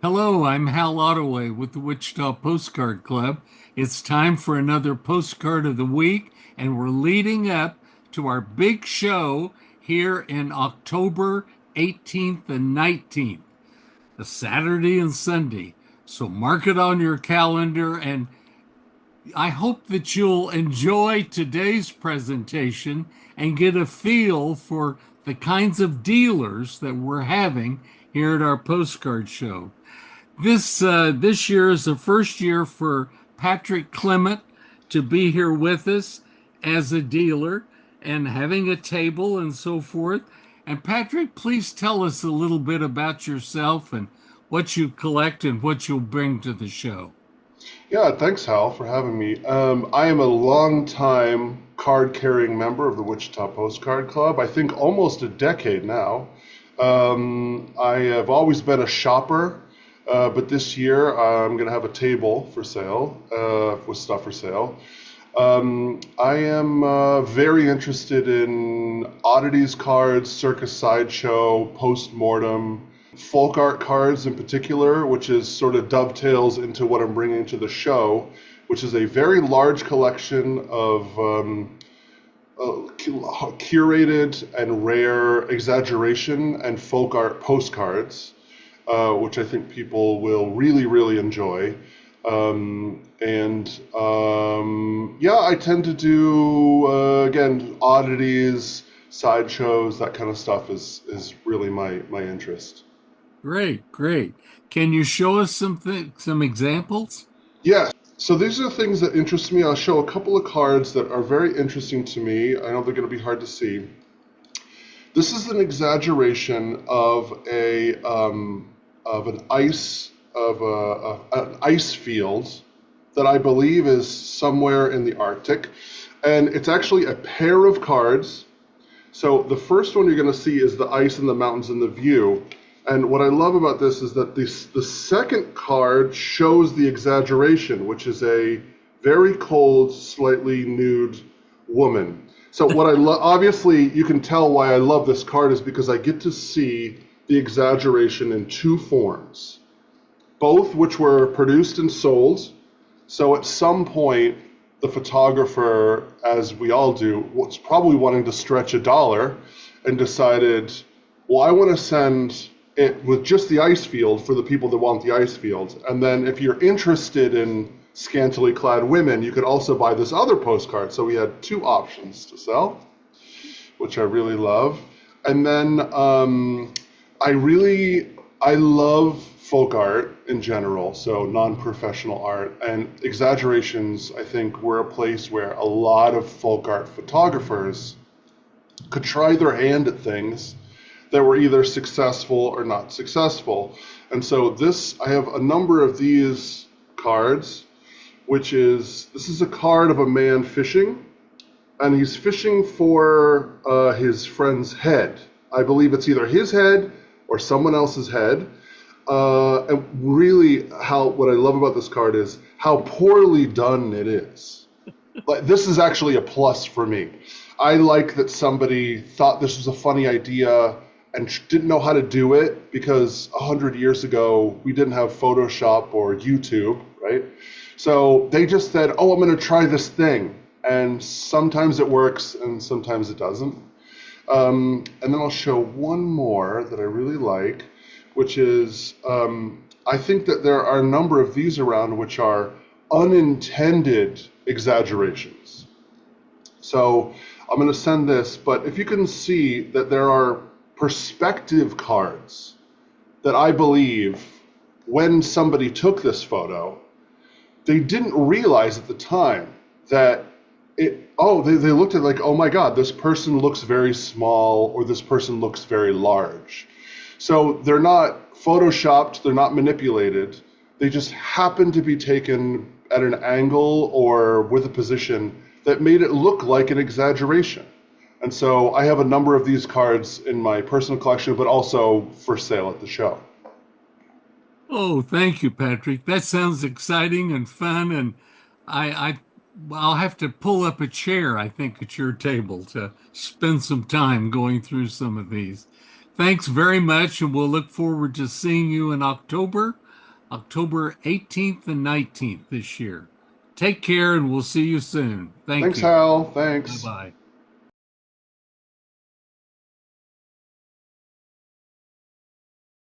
Hello, I'm Hal Ottaway with the Wichita Postcard Club. It's time for another postcard of the week, and we're leading up to our big show here in October 18th and 19th, a Saturday and Sunday. So mark it on your calendar, and I hope that you'll enjoy today's presentation and get a feel for the kinds of dealers that we're having here at our postcard show. This year is the first year for Patrick Clement to be here with us as a dealer and having a table and so forth. And Patrick, please tell us a little bit about yourself and what you collect and what you'll bring to the show. Yeah, thanks, Hal, for having me. I am a long-time card-carrying member of the Wichita Postcard Club. I think almost a decade now. I have always been a shopper, but this year I'm going to have a table for sale, with stuff for sale. I am very interested in oddities cards, circus sideshow, postmortem, folk art cards in particular, which is sort of dovetails into what I'm bringing to the show, which is a very large collection of curated and rare exaggeration and folk art postcards, which I think people will really, really enjoy. Yeah, I tend to do, again, oddities, sideshows, that kind of stuff is really my interest. Great, great. Can you show us some examples? Yeah, so these are things that interest me. I'll show a couple of cards that are very interesting to me. I know they're going to be hard to see. This is an exaggeration of an ice field that I believe is somewhere in the Arctic, and it's actually a pair of cards. So the first one you're going to see is the ice and the mountains in the view. And what I love about this is that the second card shows the exaggeration, which is a very cold, slightly nude woman. So what I love, obviously you can tell why I love this card is because I get to see the exaggeration in two forms, both which were produced and sold. So at some point, the photographer, as we all do, was probably wanting to stretch a dollar and decided, well, I want to send it with just the ice field for the people that want the ice field. And then if you're interested in scantily clad women, you could also buy this other postcard. So we had two options to sell, which I really love. And then I love folk art in general, so non-professional art. And exaggerations, I think, were a place where a lot of folk art photographers could try their hand at things that were either successful or not successful. And so I have a number of these cards, this is a card of a man fishing, and he's fishing for his friend's head. I believe it's either his head or someone else's head. And really, what I love about this card is how poorly done it is. Like, this is actually a plus for me. I like that somebody thought this was a funny idea and didn't know how to do it, because 100 years ago, we didn't have Photoshop or YouTube, right? So they just said, oh, I'm going to try this thing. And sometimes it works and sometimes it doesn't. And then I'll show one more that I really like, which is, I think that there are a number of these around which are unintended exaggerations. So I'm going to send this, but if you can see that there are perspective cards that I believe when somebody took this photo, they didn't realize at the time that they looked at like, oh my God, this person looks very small or this person looks very large. So they're not photoshopped, they're not manipulated. They just happen to be taken at an angle or with a position that made it look like an exaggeration. And so I have a number of these cards in my personal collection, but also for sale at the show. Oh, thank you, Patrick. That sounds exciting and fun, and I I'll have to pull up a chair, I think, at your table to spend some time going through some of these. Thanks very much, and we'll look forward to seeing you in October. October 18th and 19th this year. Take care, and we'll see you soon. Thank Thanks, you. Hal. Thanks. Bye-bye.